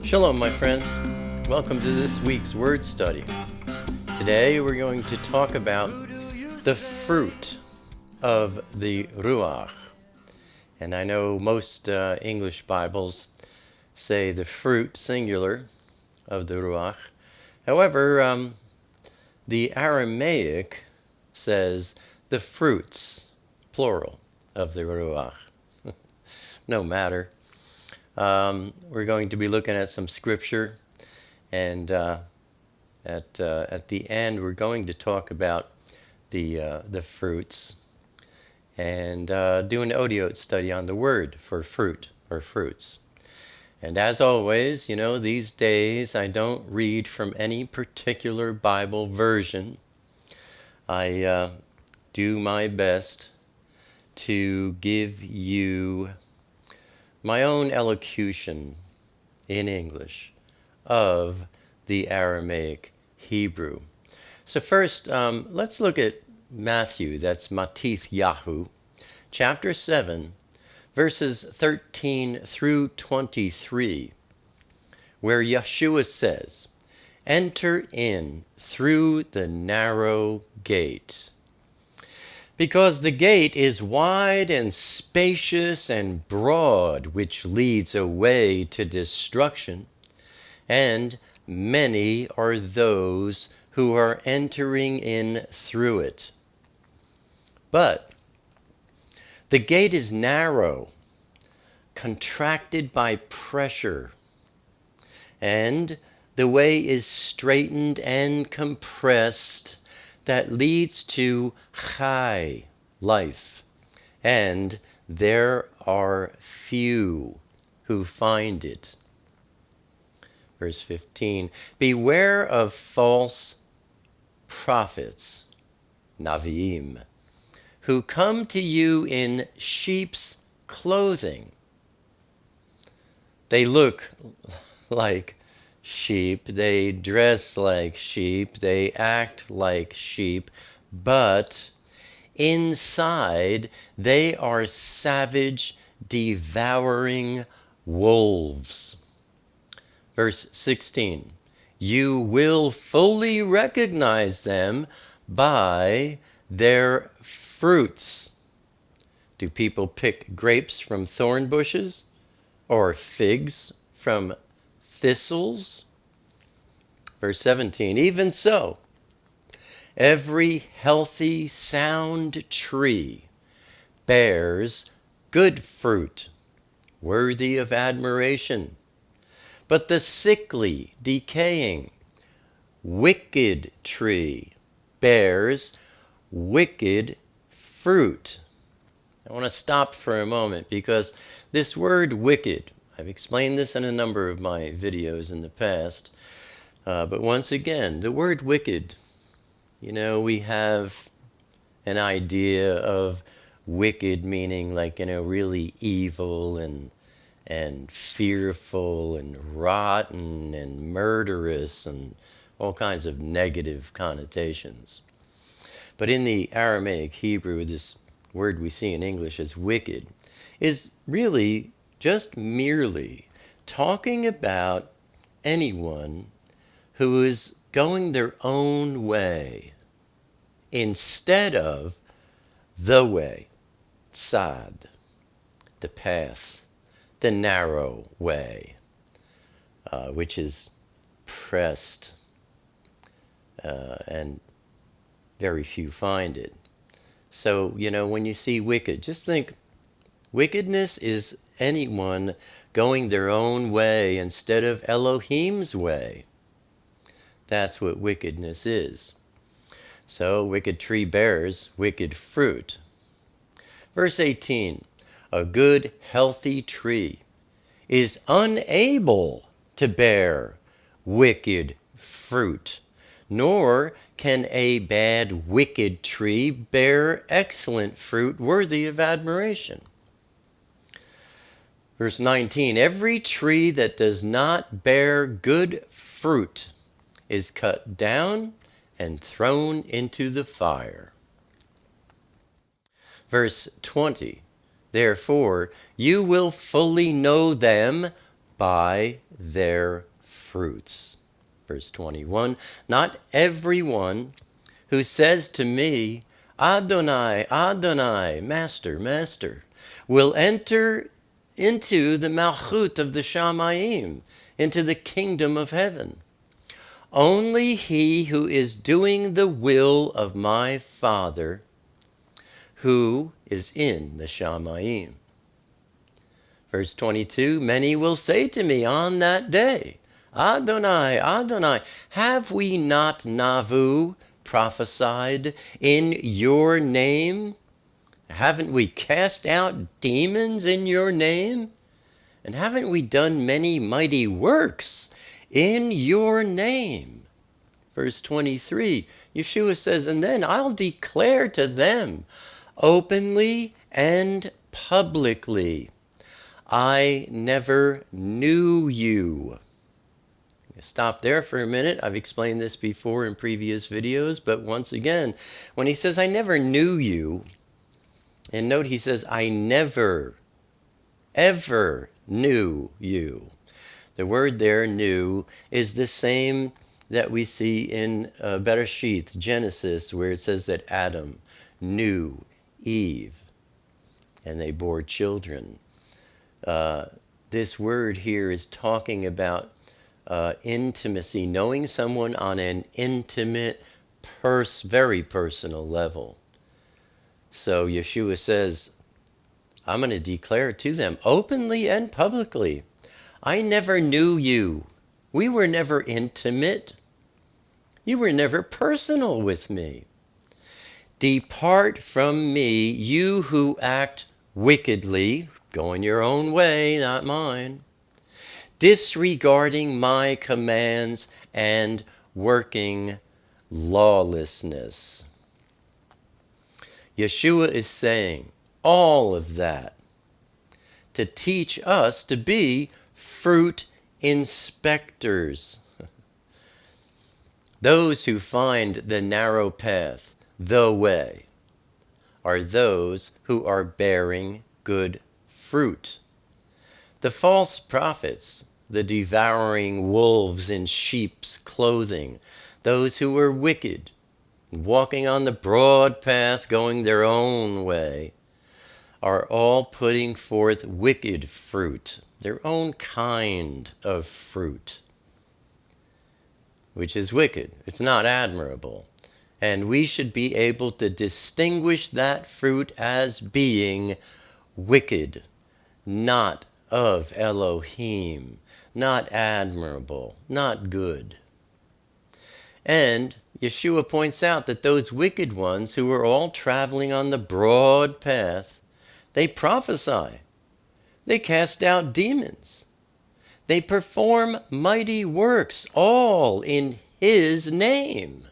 Shalom, my friends. Welcome to this week's word study. Today we're going to talk about the fruit of the Ruach. And I know most English Bibles say the fruit, singular, of the Ruach. However, the Aramaic says the fruits, plural, of the Ruach. No matter. We're going to be looking at some scripture, and at the end we're going to talk about the fruits and do an audio study on the word for fruit or fruits. And as always, these days I don't read from any particular Bible version. I do my best to give you my own elocution in English of the Aramaic Hebrew. So first, let's look at Matthew, that's Matith Yahu, chapter 7, verses 13 through 23, where Yeshua says, "Enter in through the narrow gate. Because the gate is wide and spacious and broad, which leads away to destruction, and many are those who are entering in through it. But the gate is narrow, contracted by pressure, and the way is straitened and compressed that leads to chai, life, and there are few who find it." Verse 15, "Beware of false prophets, Naviim, who come to you in sheep's clothing. They look like sheep, they dress like sheep, they act like sheep, but inside they are savage, devouring wolves." Verse 16, "You will fully recognize them by their fruits. Do people pick grapes from thorn bushes or figs from thistles?" Verse 17, "Even so, every healthy, sound tree bears good fruit, worthy of admiration. But the sickly, decaying, wicked tree bears wicked fruit." I want to stop for a moment because this word wicked, I've explained this in a number of my videos in the past, but once again, the word wicked, we have an idea of wicked meaning like, really evil and fearful and rotten and murderous and all kinds of negative connotations. But in the Aramaic Hebrew, this word we see in English as wicked is really just merely talking about anyone who is going their own way instead of the way, tzad, the path, the narrow way, which is pressed, and very few find it. So, when you see wicked, just think wickedness is anyone going their own way instead of Elohim's way. That's what wickedness is. So, wicked tree bears wicked fruit. Verse 18, "A good, healthy tree is unable to bear wicked fruit, nor can a bad, wicked tree bear excellent fruit worthy of admiration." Verse 19, "Every tree that does not bear good fruit is cut down and thrown into the fire." Verse 20, "Therefore you will fully know them by their fruits. Verse 21, not everyone who says to me, Adonai, Adonai, Master, Master, will enter into the Malchut of the Shamayim, into the kingdom of heaven. Only he who is doing the will of my Father, who is in the Shamayim. Verse 22, many will say to me on that day, Adonai, Adonai, have we not Navu prophesied in your name? Haven't we cast out demons in your name? And haven't we done many mighty works in your name? Verse 23, Yeshua says, and then I'll declare to them openly and publicly, I never knew you. Stop there for a minute. I've explained this before in previous videos, but once again, when he says, I never knew you, and note he says, I never, ever knew you. The word there, knew, is the same that we see in Bereshith, Genesis, where it says that Adam knew Eve, and they bore children. This word here is talking about intimacy, knowing someone on an intimate, very personal level. So Yeshua says, I'm going to declare to them openly and publicly, I never knew you. We were never intimate. You were never personal with me. Depart from me, you who act wickedly, going your own way, not mine, disregarding my commands and working lawlessness. Yeshua is saying all of that to teach us to be fruit inspectors. Those who find the narrow path, the way, are those who are bearing good fruit. The false prophets, the devouring wolves in sheep's clothing, those who were wicked, walking on the broad path, going their own way, are all putting forth wicked fruit, their own kind of fruit, which is wicked. It's not admirable. And we should be able to distinguish that fruit as being wicked, not of Elohim, not admirable, not good. And Yeshua points out that those wicked ones who are all traveling on the broad path, they prophesy, they cast out demons, they perform mighty works, all in His name.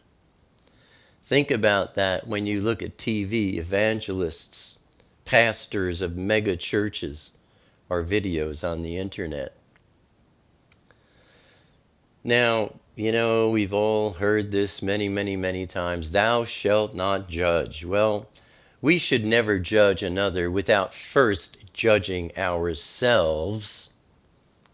Think about that when you look at TV, evangelists, pastors of mega churches, or videos on the internet. Now, you know, we've all heard this many, many, many times. Thou shalt not judge. Well, we should never judge another without first judging ourselves.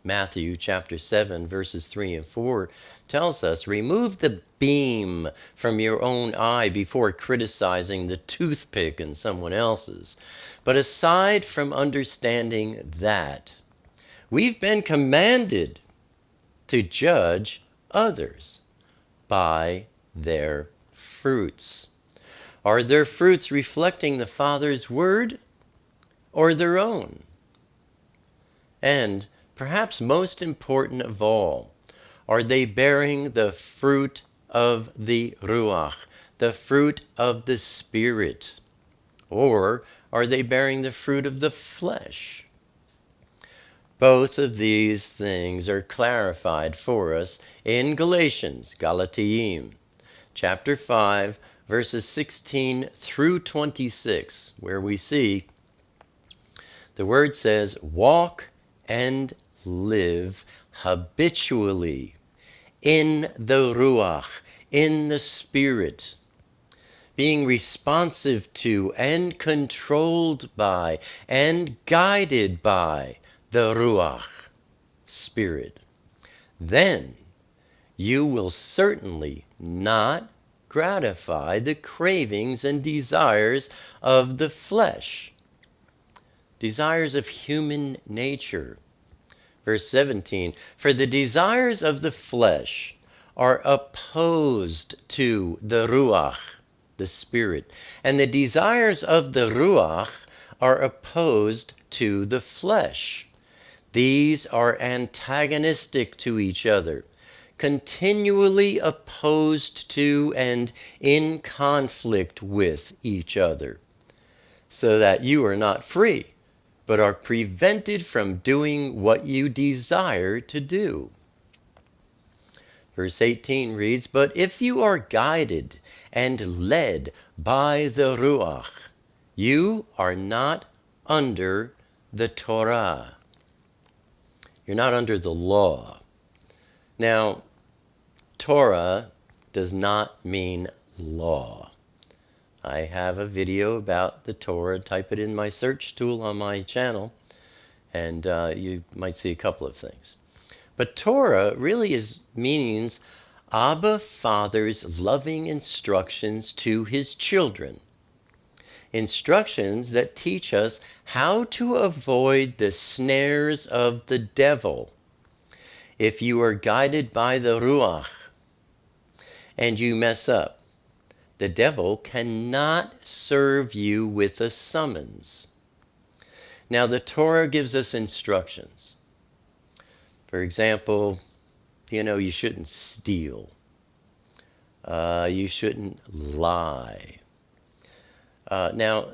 Matthew chapter 7, verses 3 and 4 tells us, remove the beam from your own eye before criticizing the toothpick in someone else's. But aside from understanding that, we've been commanded to judge others by their fruits. Are their fruits reflecting the Father's word or their own? And perhaps most important of all, are they bearing the fruit of the Ruach, the fruit of the Spirit? Or are they bearing the fruit of the flesh? Both of these things are clarified for us in Galatians, Galatiim, chapter 5, verses 16 through 26, where we see the word says, walk and live habitually in the Ruach, in the Spirit, being responsive to and controlled by and guided by the Ruach, Spirit. Then you will certainly not gratify the cravings and desires of the flesh, desires of human nature. Verse 17, for the desires of the flesh are opposed to the Ruach, the Spirit, and the desires of the Ruach are opposed to the flesh. These are antagonistic to each other, continually opposed to and in conflict with each other, so that you are not free, but are prevented from doing what you desire to do. Verse 18 reads, but if you are guided and led by the Ruach, you are not under the Torah. You're not under the law. Now, Torah does not mean law. I have a video about the Torah. Type it in my search tool on my channel, and you might see a couple of things. But Torah really means Abba Father's loving instructions to his children. Instructions that teach us how to avoid the snares of the devil. If you are guided by the Ruach and you mess up, the devil cannot serve you with a summons. Now, the Torah gives us instructions. For example, you shouldn't steal. You shouldn't lie. Now,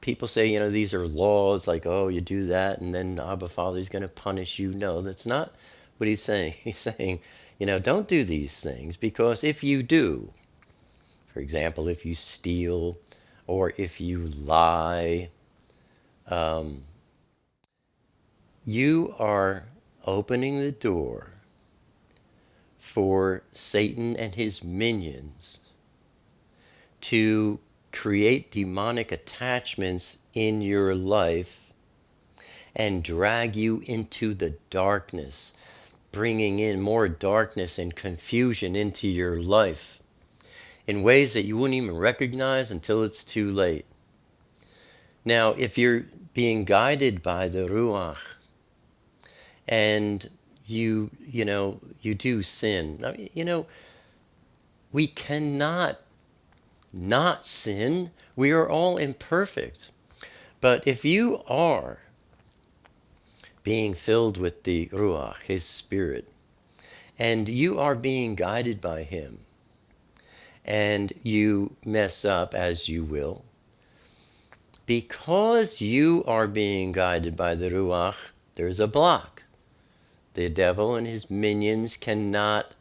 people say, these are laws, like, oh, you do that, and then Abba Father's going to punish you. No, that's not what he's saying. He's saying, don't do these things, because if you do, for example, if you steal or if you lie, you are opening the door for Satan and his minions to create demonic attachments in your life and drag you into the darkness, bringing in more darkness and confusion into your life in ways that you wouldn't even recognize until it's too late. Now, if you're being guided by the Ruach and you do sin, we cannot not sin. We are all imperfect. But if you are being filled with the Ruach, his Spirit, and you are being guided by him, and you mess up, as you will, because you are being guided by the Ruach, there's a block. The devil and his minions cannot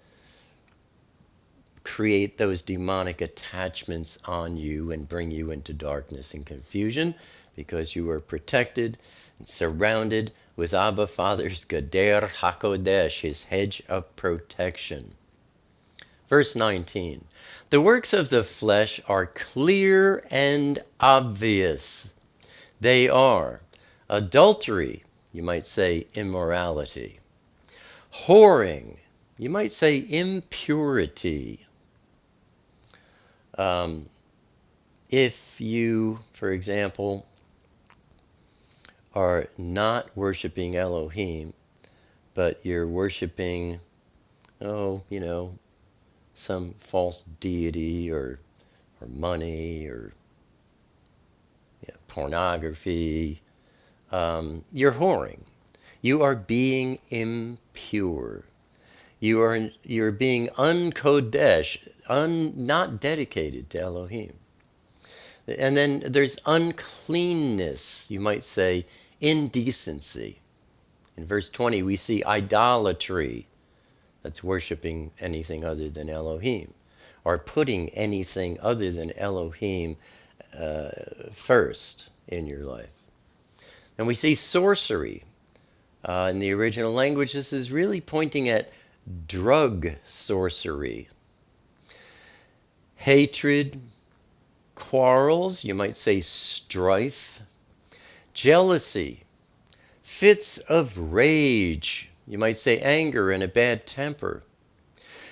create those demonic attachments on you and bring you into darkness and confusion, because you are protected and surrounded with Abba Father's Gader HaKodesh, his hedge of protection. Verse 19, the works of the flesh are clear and obvious. They are adultery, you might say immorality, whoring, you might say impurity. If you, for example, are not worshiping Elohim, but you're worshiping, some false deity or money or pornography, you're whoring. You are being impure. You're being unkodesh, not dedicated to Elohim. And then there's uncleanness, you might say, indecency. In verse 20, we see idolatry. That's worshiping anything other than Elohim, or putting anything other than Elohim first in your life. And we see sorcery. In the original language, this is really pointing at drug sorcery. Hatred, quarrels, you might say strife, jealousy, fits of rage, You might say anger and a bad temper.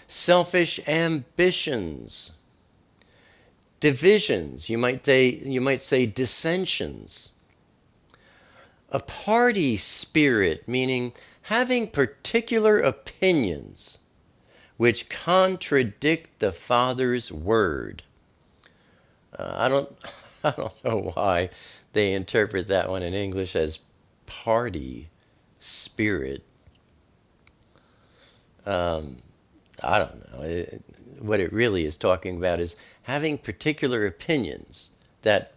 Selfish ambitions. Divisions. You might say dissensions. A party spirit, meaning having particular opinions which contradict the Father's word. I don't know why they interpret that one in English as party spirit. I don't know. What it really is talking about is having particular opinions that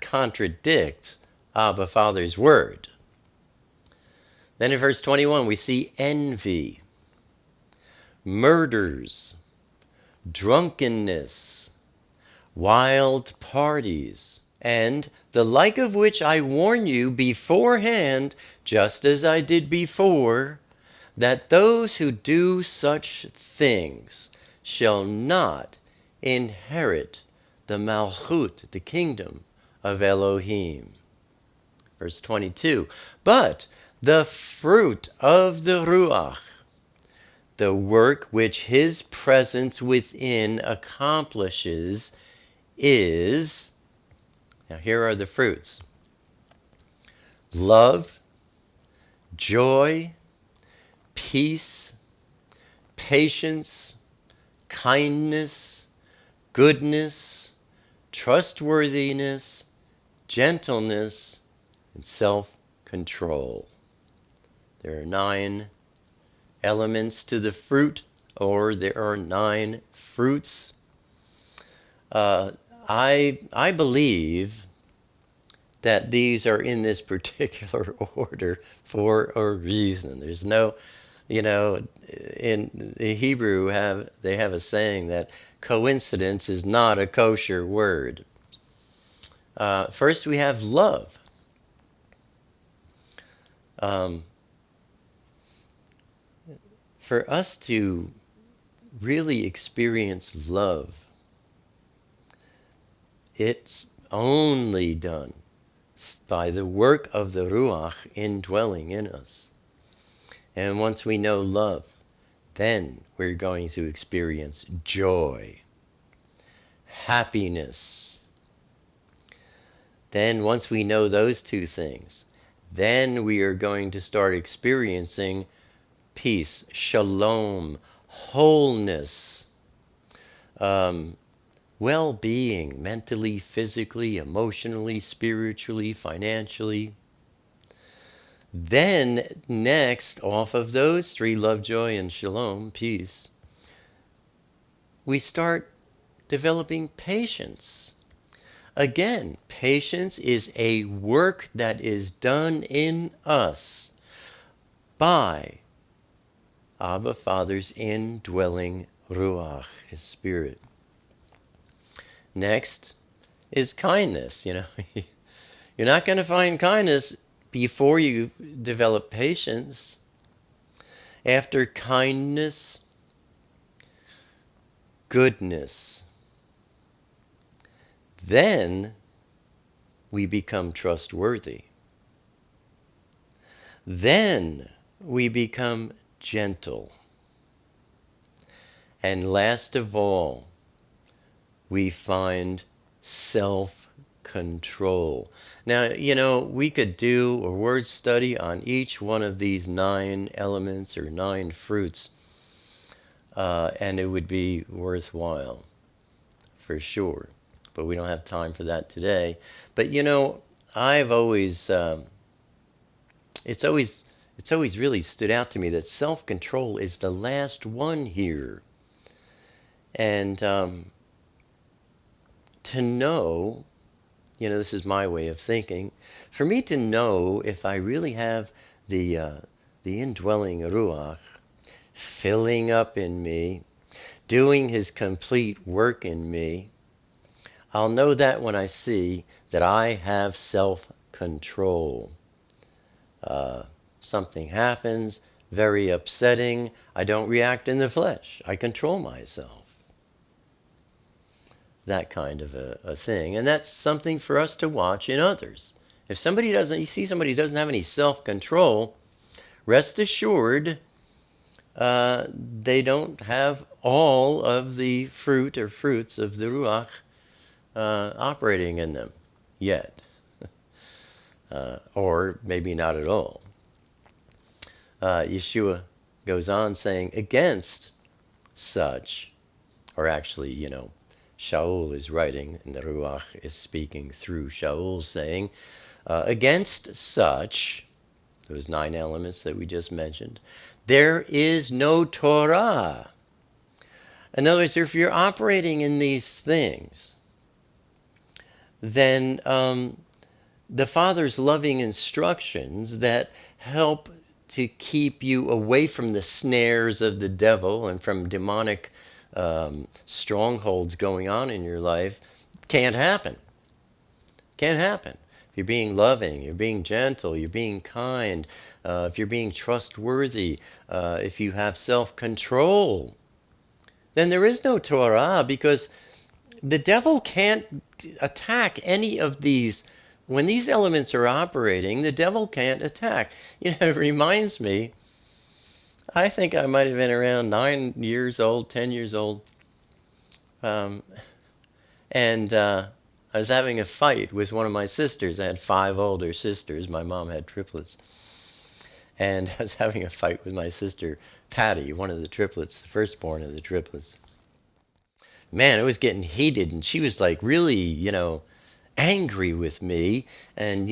contradict Abba Father's word. Then in verse 21 we see envy, murders, drunkenness, wild parties, and the like of which I warn you beforehand, just as I did before, that those who do such things shall not inherit the Malchut, the kingdom of Elohim. Verse 22, but the fruit of the Ruach, the work which his presence within accomplishes, is, now here are the fruits: love, joy, peace, patience, kindness, goodness, trustworthiness, gentleness, and self-control. There are 9 elements to the fruit, or there are 9 fruits. I believe that these are in this particular order for a reason. There's no, in the Hebrew they have a saying that coincidence is not a kosher word. First we have love. For us to really experience love, it's only done by the work of the Ruach indwelling in us. And once we know love, then we're going to experience joy, happiness. Then once we know those 2 things, then we are going to start experiencing peace, shalom, wholeness, well-being, mentally, physically, emotionally, spiritually, financially. Then next, off of those 3, love, joy, and shalom, peace, we start developing patience. Again, patience is a work that is done in us by Abba Father's indwelling Ruach, his Spirit. Next is kindness. You're not going to find kindness before you develop patience. After kindness, goodness. Then we become trustworthy. Then we become gentle. And last of all, we find self-control. Now, we could do a word study on each one of these 9 elements or 9 fruits, and it would be worthwhile, for sure. But we don't have time for that today. But, I've always, it's always really stood out to me that self-control is the last one here. And to know, this is my way of thinking, for me to know if I really have the indwelling Ruach filling up in me, doing his complete work in me, I'll know that when I see that I have self-control. Something happens, very upsetting, I don't react in the flesh. I control myself. That kind of a thing. And that's something for us to watch in others. If you see somebody who doesn't have any self-control, rest assured, they don't have all of the fruit or fruits of the Ruach operating in them yet. Or maybe not at all. Yeshua goes on saying, against such, or actually, Shaul is writing, and the Ruach is speaking through Shaul, saying, against such, those 9 elements that we just mentioned, there is no Torah. In other words, if you're operating in these things, then the Father's loving instructions that help to keep you away from the snares of the devil and from demonic strongholds going on in your life can't happen. Can't happen. If you're being loving, you're being gentle, you're being kind, if you're being trustworthy, if you have self-control, then there is no Torah, because the devil can't attack any of these. When these elements are operating, the devil can't attack. It reminds me, I think I might have been around 9 years old, 10 years old, and I was having a fight with one of my sisters. I had 5 older sisters. My mom had triplets. And I was having a fight with my sister, Patty, one of the triplets, the firstborn of the triplets. Man, it was getting heated, and she was like really, angry with me. And,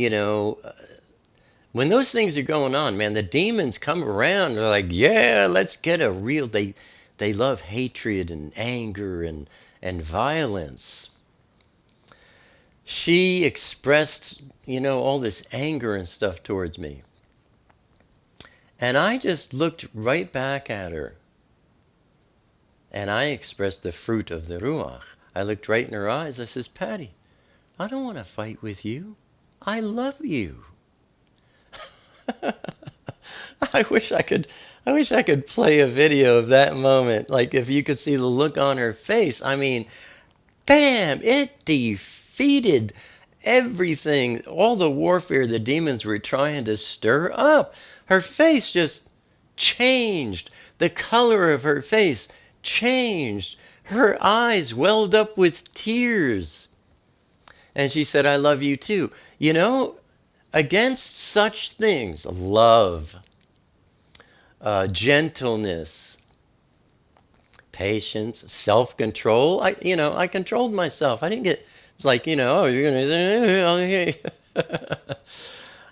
when those things are going on, man, the demons come around. They're like, yeah, let's get a real... They love hatred and anger and violence. She expressed, all this anger and stuff towards me. And I just looked right back at her. And I expressed the fruit of the Ruach. I looked right in her eyes. I says, Patty, I don't want to fight with you. I love you. I wish I could play a video of that moment. Like, if you could see the look on her face. I mean, bam, it defeated everything, all the warfare the demons were trying to stir up. Her face just changed. The color of her face changed. Her eyes welled up with tears. And she said, I love you too. Against such things, love, gentleness, patience, self-control. I controlled myself. I didn't get, it's like, oh, you're going to...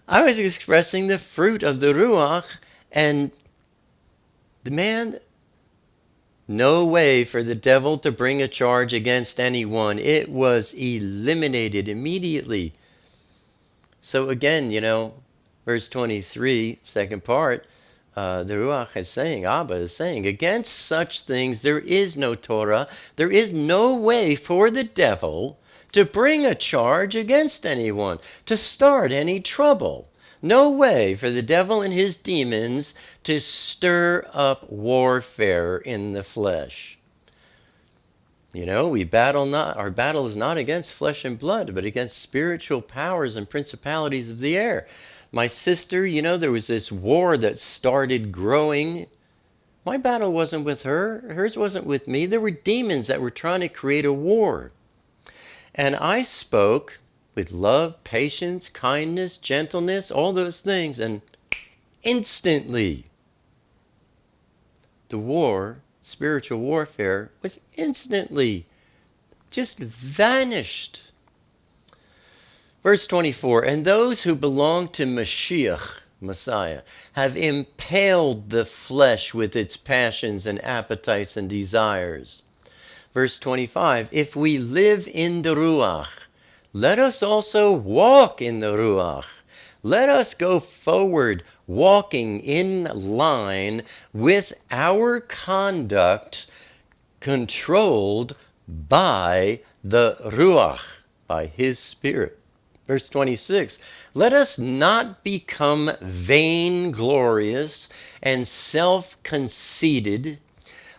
I was expressing the fruit of the Ruach, and the man, no way for the devil to bring a charge against anyone. It was eliminated immediately. So again, verse 23, second part, the Ruach is saying, Abba is saying, against such things there is no Torah. There is no way for the devil to bring a charge against anyone, to start any trouble. No way for the devil and his demons to stir up warfare in the flesh. We battle not, our battle is not against flesh and blood, but against spiritual powers and principalities of the air. My sister, there was this war that started growing. My battle wasn't with her. Hers wasn't with me. There were demons that were trying to create a war. And I spoke with love, patience, kindness, gentleness, all those things. And instantly, the war, spiritual warfare, was instantly just vanished. Verse 24, and those who belong to Mashiach, Messiah, have impaled the flesh with its passions and appetites and desires. Verse 25, if we live in the Ruach, let us also walk in the Ruach. Let us go forward, walking in line with our conduct controlled by the Ruach, by His Spirit. Verse 26, let us not become vainglorious and self-conceited,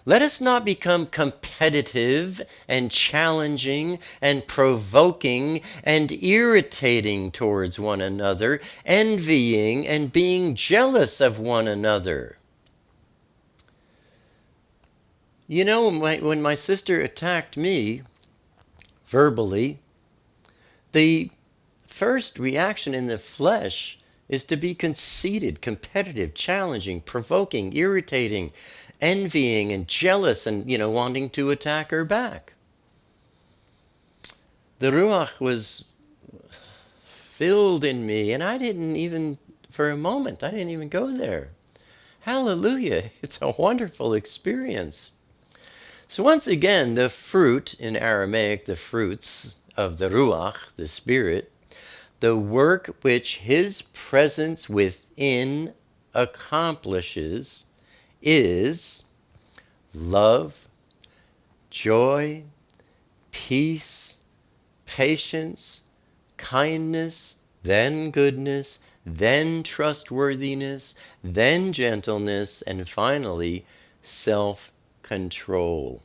Let us not become competitive and challenging and provoking and irritating towards one another, envying and being jealous of one another. You know, when my sister attacked me verbally, the first reaction in the flesh is to be conceited, competitive, challenging, provoking, irritating, envying, and jealous, and, wanting to attack her back. The Ruach was filled in me, and I didn't even, for a moment, I didn't even go there. Hallelujah. It's a wonderful experience. So once again, the fruit in Aramaic, the fruits of the Ruach, the Spirit, the work which His presence within accomplishes is love, joy, peace, patience, kindness, then goodness, then trustworthiness, then gentleness, and finally self-control.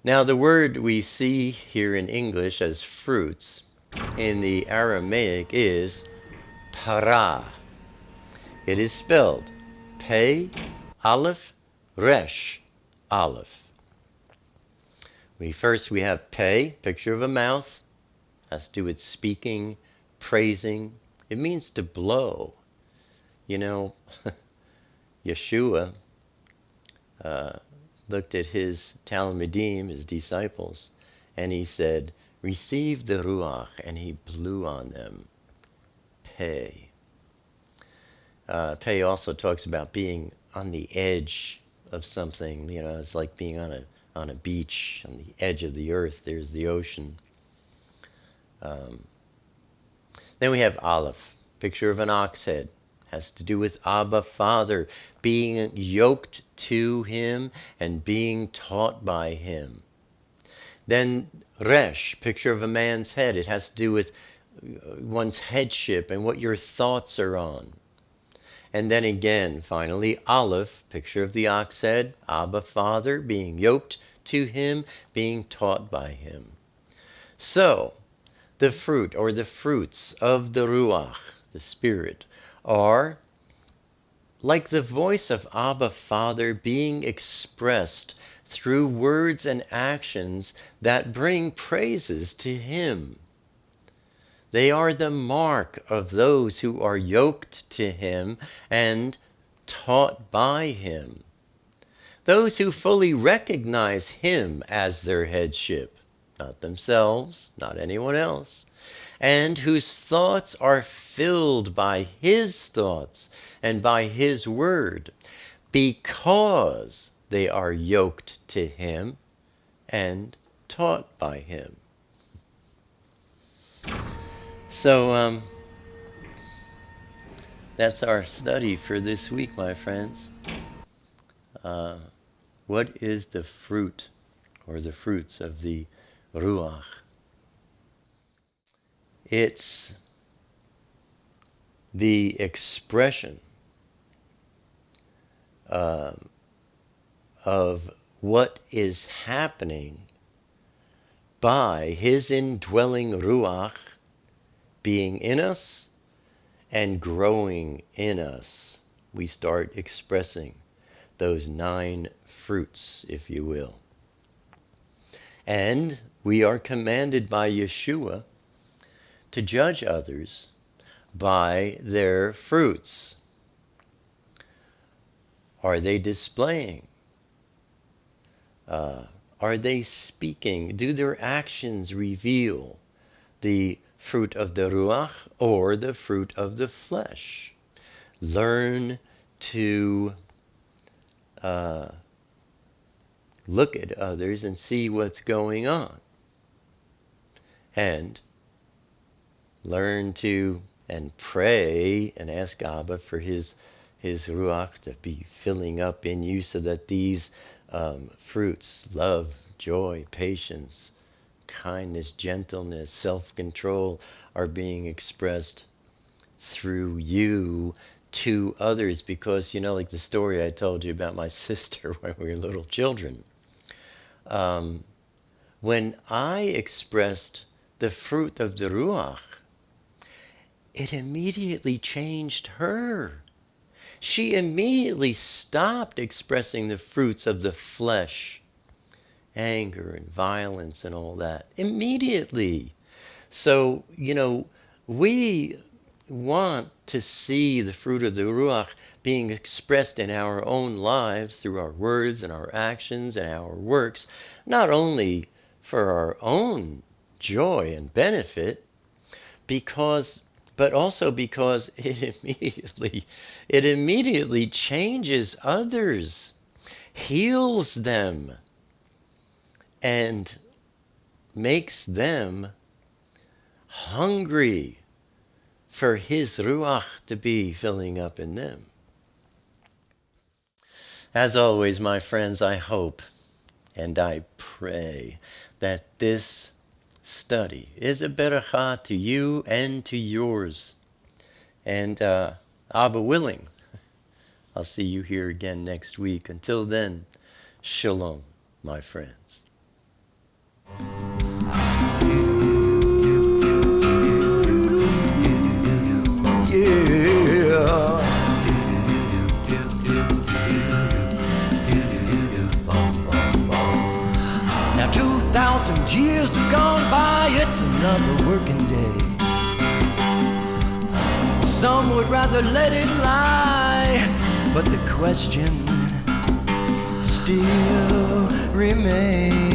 Now, the word we see here in English as fruits in the Aramaic is para. It is spelled Pei, Aleph, Resh, Aleph. We have Pei, picture of a mouth, has to do with speaking, praising. It means to blow. Yeshua looked at his Talmudim, his disciples, and he said, receive the Ruach, and he blew on them. Pei. Pei also talks about being on the edge of something. It's like being on a beach, on the edge of the earth. There's the ocean. Then we have Aleph, picture of an ox head. Has to do with Abba, Father, being yoked to Him and being taught by Him. Then Resh, picture of a man's head. It has to do with one's headship and what your thoughts are on. And then again, finally, Aleph, picture of the ox head, Abba, Father, being yoked to Him, being taught by Him. So, the fruit or the fruits of the Ruach, the Spirit, are like the voice of Abba, Father, being expressed through words and actions that bring praises to Him. They are the mark of those who are yoked to Him and taught by Him. Those who fully recognize Him as their headship, not themselves, not anyone else, and whose thoughts are filled by His thoughts and by His word, because they are yoked to Him and taught by Him. So, that's our study for this week, my friends. What is the fruit or the fruits of the Ruach? It's the expression of what is happening by His indwelling Ruach being in us and growing in us. We start expressing those 9 fruits, if you will. And we are commanded by Yeshua to judge others by their fruits. Are they displaying? Are they speaking? Do their actions reveal the fruit of the Ruach or the fruit of the flesh? Learn to look at others and see what's going on. And learn to and pray and ask Abba for His Ruach to be filling up in you so that these fruits, love, joy, patience, kindness, gentleness, self-control, are being expressed through you to others, because, like the story I told you about my sister when we were little children. When I expressed the fruit of the Ruach, it immediately changed her. She immediately stopped expressing the fruits of the flesh, anger and violence and all that. Immediately. So, we want to see the fruit of the Ruach being expressed in our own lives through our words and our actions and our works, not only for our own joy and benefit, but also because it immediately changes others, heals them, and makes them hungry for His Ruach to be filling up in them. As always, my friends, I hope and I pray that this study is a beracha to you and to yours. And Abba willing, I'll see you here again next week. Until then, shalom, my friends. Now 2,000 years have gone by, it's another working day. Some would rather let it lie, but the question still remains.